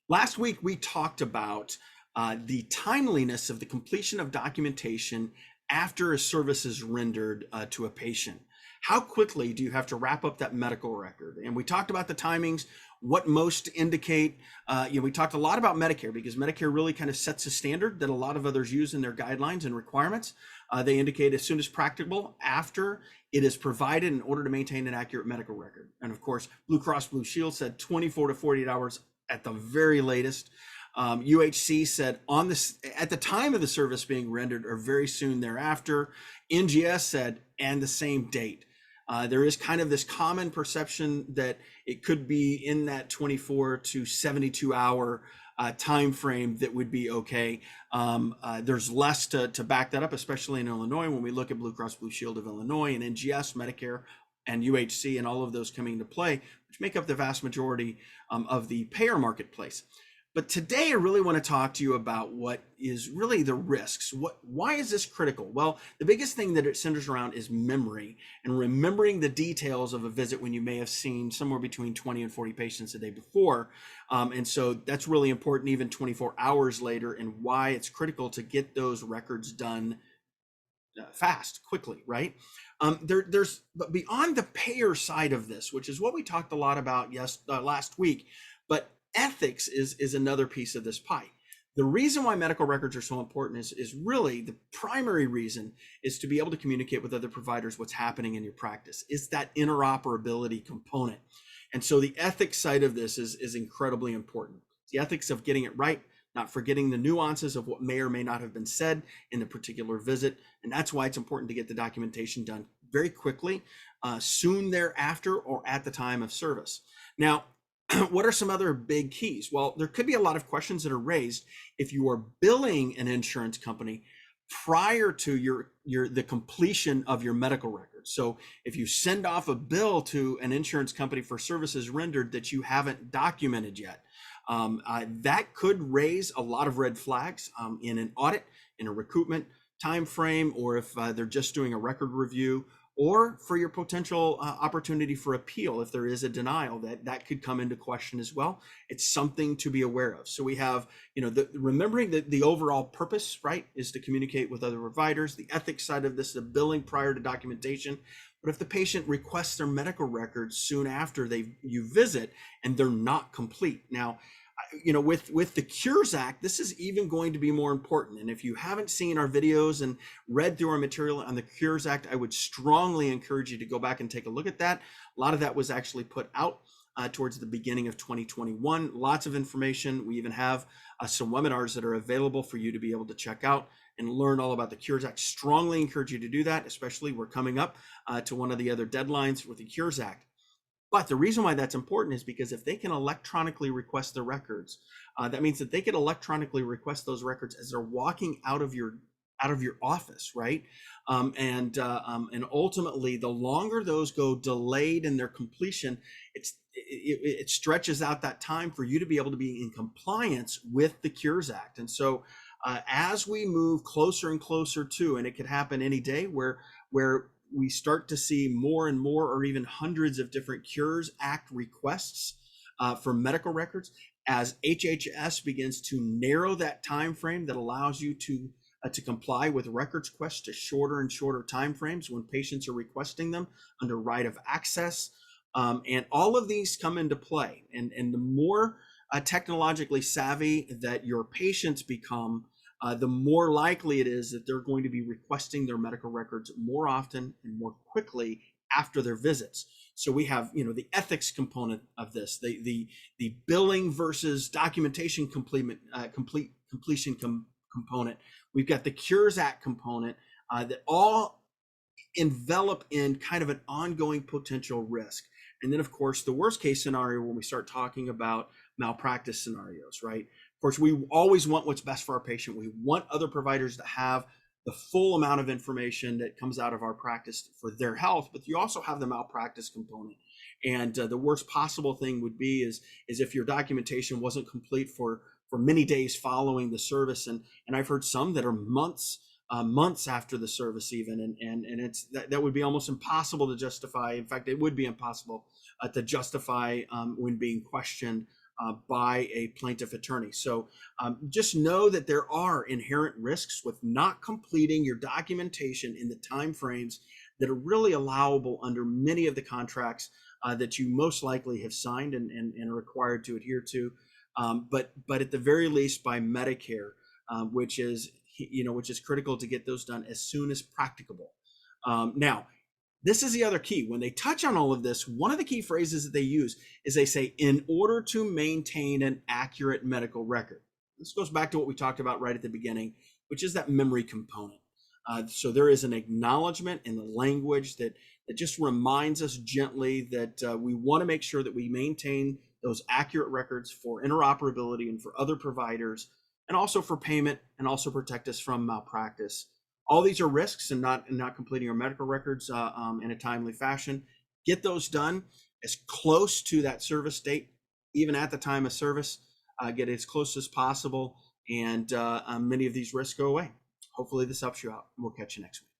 Last week, we talked about the timeliness of the completion of documentation after a service is rendered to a patient. How quickly do you have to wrap up that medical record? And we talked about the timings, what most indicate. We talked a lot about Medicare because Medicare really kind of sets a standard that a lot of others use in their guidelines and requirements. They indicate as soon as practicable after it is provided in order to maintain an accurate medical record. And of course, Blue Cross Blue Shield said 24 to 48 hours at the very latest. UHC said on this at the time of the service being rendered or very soon thereafter. NGS said and the same date. There is kind of this common perception that it could be in that 24 to 72 hour time frame that would be okay. There's less to back that up, especially in Illinois when we look at Blue Cross Blue Shield of Illinois and NGS, Medicare, and UHC, and all of those coming into play, which make up the vast majority of the payer marketplace. But today I really want to talk to you about what is really the risks. Why is this critical? Well, the biggest thing that it centers around is memory and remembering the details of a visit when you may have seen somewhere between 20 and 40 patients a day before. And so that's really important even 24 hours later, and why it's critical to get those records done fast, quickly, right? But beyond the payer side of this, which is what we talked a lot about last week, but ethics is another piece of this pie. The reason why medical records are so important is really the primary reason is to be able to communicate with other providers what's happening in your practice. It's that interoperability component. And so the ethics side of this is incredibly important. The ethics of getting it right, not forgetting the nuances of what may or may not have been said in the particular visit. And that's why it's important to get the documentation done very quickly, soon thereafter, or at the time of service. Now, what are some other big keys? Well, there could be a lot of questions that are raised if you are billing an insurance company prior to the completion of your medical records. So if you send off a bill to an insurance company for services rendered that you haven't documented yet, that could raise a lot of red flags in an audit, in a recoupment time frame, or if they're just doing a record review, or for your potential opportunity for appeal. If there is a denial, that could come into question as well. It's something to be aware of. So we have, remembering that the overall purpose, right, is to communicate with other providers. The ethics side of this, the billing prior to documentation. But if the patient requests their medical records soon after you visit and they're not complete, now, with the Cures Act, this is even going to be more important. And if you haven't seen our videos and read through our material on the Cures Act, I would strongly encourage you to go back and take a look at that. A lot of that was actually put out towards the beginning of 2021. Lots of information. We even have some webinars that are available for you to be able to check out and learn all about the Cures Act. Strongly encourage you to do that, especially we're coming up to one of the other deadlines with the Cures Act. But the reason why that's important is because if they can electronically request the records, that means that they can electronically request those records as they're walking out of your office, right? And ultimately, the longer those go delayed in their completion, it stretches out that time for you to be able to be in compliance with the Cures Act. And so, as we move closer and closer to, and it could happen any day, where we start to see more and more, or even hundreds of different Cures Act requests for medical records, as HHS begins to narrow that time frame that allows you to comply with records requests to shorter and shorter time frames when patients are requesting them under right of access. And all of these come into play. And the more technologically savvy that your patients become, the more likely it is that they're going to be requesting their medical records more often and more quickly after their visits. So we have, the ethics component of this, the billing versus documentation completion component. We've got the Cures Act component that all envelop in kind of an ongoing potential risk. And then, of course, the worst case scenario when we start talking about malpractice scenarios, right? Of course, we always want what's best for our patient. We want other providers to have the full amount of information that comes out of our practice for their health, but you also have the malpractice component. And the worst possible thing would be is if your documentation wasn't complete for many days following the service. And I've heard some that are months after the service even, and it's that would be almost impossible to justify. In fact, it would be impossible to justify when being questioned by a plaintiff attorney. So just know that there are inherent risks with not completing your documentation in the timeframes that are really allowable under many of the contracts that you most likely have signed and are required to adhere to. But at the very least by Medicare, which is which is critical to get those done as soon as practicable. Now, this is the other key. When they touch on all of this, one of the key phrases that they use is they say, in order to maintain an accurate medical record. This goes back to what we talked about right at the beginning, which is that memory component. So there is an acknowledgement in the language that just reminds us gently that we want to make sure that we maintain those accurate records for interoperability and for other providers, and also for payment, and also protect us from malpractice. All these are risks in not completing our medical records in a timely fashion. Get those done as close to that service date, even at the time of service. Get as close as possible, and many of these risks go away. Hopefully this helps you out. We'll catch you next week.